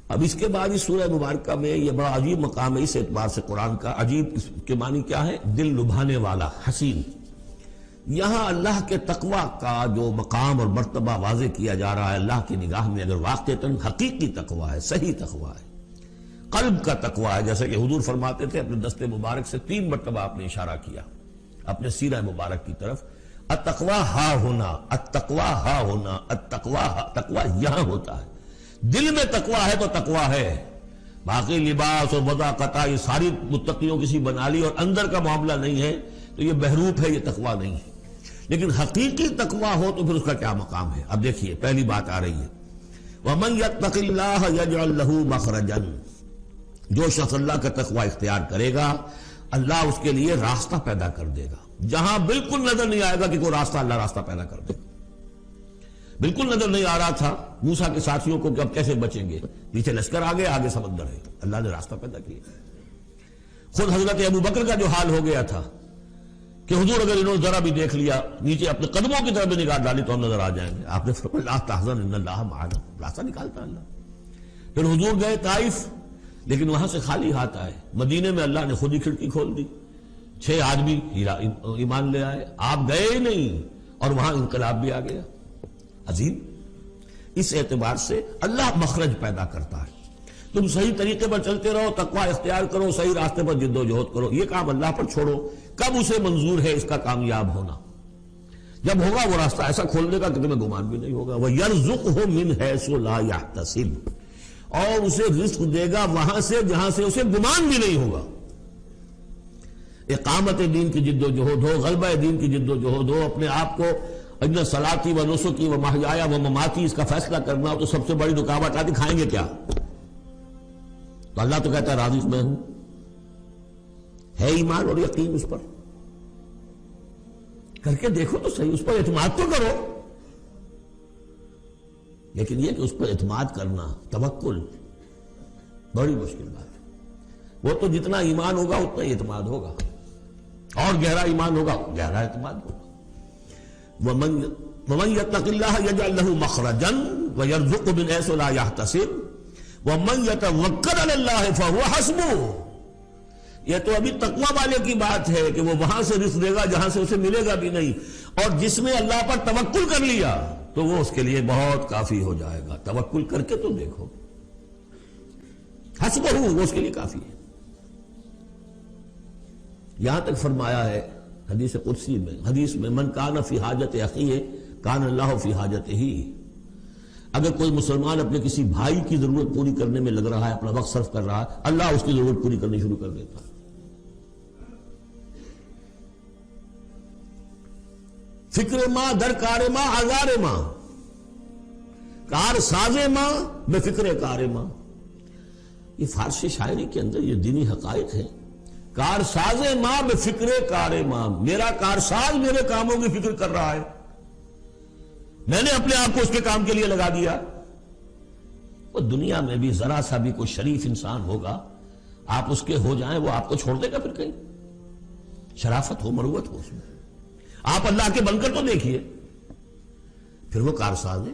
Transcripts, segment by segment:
اب اس کے بعد اس سورہ مبارکہ میں یہ بڑا عجیب مقام ہے اس اعتبار سے قرآن کا. عجیب اس کے معنی کیا ہے؟ دل لبھانے والا، حسین. یہاں اللہ کے تقوی کا جو مقام اور مرتبہ واضح کیا جا رہا ہے اللہ کی نگاہ میں، اگر واقعتاً حقیقی تقوی ہے، صحیح تقوی ہے، قلب کا تقوی ہے. جیسے کہ حضور فرماتے تھے اپنے دست مبارک سے 3 مرتبہ آپ نے اشارہ کیا اپنے سیرہ مبارک کی طرف. التقوی ہا ہونا، التقوی ہا ہونا، التقوی ہا. تقوی یہاں ہوتا ہے. دل میں تقوی ہے تو تقوی ہے. باقی لباس اور وضاقت یہ ساری متقیوں کسی بنا لی اور اندر کا معاملہ نہیں ہے تو یہ بہروپ ہے، یہ تقوی نہیں ہے. لیکن حقیقی تقوی ہو تو پھر اس کا کیا مقام ہے؟ اب دیکھیے پہلی بات آ رہی ہے وَمَن يَتَّقِ اللَّهَ يَجْعَلْ لَهُ مَخْرَجًا. جو شخص اللہ کا تقوی اختیار کرے گا اللہ اس کے لیے راستہ پیدا کر دے گا. جہاں بالکل نظر نہیں آئے گا کہ کوئی راستہ، اللہ راستہ پیدا کر دے. بالکل نظر نہیں آ رہا تھا موسیٰ کے ساتھیوں کو کہ اب کیسے بچیں گے، پیچھے لشکر آگے، آگے سمندر ہے، اللہ نے راستہ پیدا کیا. خود حضرت ابو بکر کا جو حال ہو گیا تھا کہ حضور اگر انہوں نے ذرا بھی دیکھ لیا، نیچے اپنے قدموں کی طرف بھی نگاہ ڈالی تو ہم نظر آ جائیں گے. آپ نے فرمایا لا تحزن ان اللہ معنا، راستہ نکالتا اللہ. پھر حضور گئے طائف، لیکن وہاں سے خالی ہاتھ آئے. مدینے میں اللہ نے خود ہی کھڑکی کھول دی، 6 آدمی ایمان لے آئے. آپ گئے ہی نہیں اور وہاں انقلاب بھی آ گیا. عظیم. اس اعتبار سے اللہ مخرج پیدا کرتا ہے. تم صحیح طریقے پر چلتے رہو، تقوی اختیار کرو، صحیح راستے پر جد و جہد کرو. یہ کام اللہ پر چھوڑو. کب اسے منظور ہے اس کا کامیاب ہونا؟ جب ہوگا وہ راستہ ایسا کھول دے گا کہ تمہیں گمان بھی نہیں ہوگا. وَيَرْزُقْهُ مِنْ حَيْثُ لَا يَحْتَسِبُ، اور اسے رزق دے گا وہاں سے جہاں سے اسے گمان بھی نہیں ہوگا. اقامت دین کی جد و جہد ہو، غلبہ دین کی جد و جہد ہو، اپنے آپ کو ان صلاتی و نسکی و محیایا و مماتی اس کا فیصلہ کرنا ہو تو سب سے بڑی رکاوٹ آتی کھائیں گے کیا؟ تو اللہ تو کہتا ہے راضی میں ہوں. ہے ایمان اور یقین اس پر؟ کر کے دیکھو تو صحیح، اس پر اعتماد تو کرو. لیکن یہ کہ اس پر اعتماد کرنا، توکل، بڑی مشکل بات ہے. وہ تو جتنا ایمان ہوگا اتنا ہی اعتماد ہوگا، اور گہرا ایمان ہوگا گہرا اعتماد ہوگا. وَمَن يَتَّقِ اللَّهَ يَجْعَلْ لَهُ مَخْرَجًا وَيَرْزُقْهُ مِنْ حَيْثُ لَا يَحْتَسِبُ وَمَن يَتَوَكَّلْ عَلَى اللَّهِ فَهُوَ حَسْبُهُ. یہ تو ابھی تقوی والے کی بات ہے کہ وہ وہاں سے رزق دے گا جہاں سے اسے ملے گا بھی نہیں. اور جس نے اللہ پر توکل کر لیا تو وہ اس کے لیے بہت کافی ہو جائے گا. توکل کر کے تو دیکھو، حسبہ وہ اس کے لیے کافی ہے. یہاں تک فرمایا ہے حدیث قدسی میں، حدیث میں من کان فی حاجت اخیہ کان اللہ فی حاجتہ. اگر کوئی مسلمان اپنے کسی بھائی کی ضرورت پوری کرنے میں لگ رہا ہے، اپنا وقت صرف کر رہا ہے، اللہ اس کی ضرورت پوری کرنی شروع کر دیتا ہے. فکر ماں در کار ماں آزار ماں، کار ساز ماں بے فکر کار ماں. یہ فارسی شاعری کے اندر یہ دینی حقائق ہے. کار ساز ماں بے فکر کار ماں، میرا کارساز میرے کاموں کی فکر کر رہا ہے، میں نے اپنے آپ کو اس کے کام کے لیے لگا دیا. وہ دنیا میں بھی ذرا سا بھی کوئی شریف انسان ہوگا، آپ اس کے ہو جائیں وہ آپ کو چھوڑ دے گا پھر کہیں؟ شرافت ہو، مروت ہو اس میں. آپ اللہ کے بن کر تو دیکھیے. پھر وہ کارساز ہے.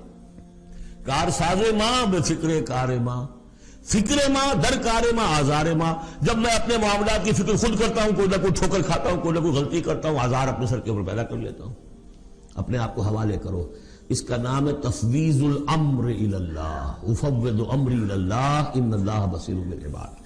کارساز ماں بے فکر کار ماں، فکر ماں در کار ماں آزار ماں. جب میں اپنے معاملات کی فکر خود کرتا ہوں، کوئی نہ کوئی ٹھوکر کھاتا ہوں، کوئی نہ کوئی غلطی کرتا ہوں، آزار اپنے سر کے اوپر پیدا کر لیتا ہوں. اپنے آپ کو حوالے کرو. اس کا نام ہے تفویض الامر الی اللہ. افوض امری الی اللہ ان اللہ بصیر بالعباد.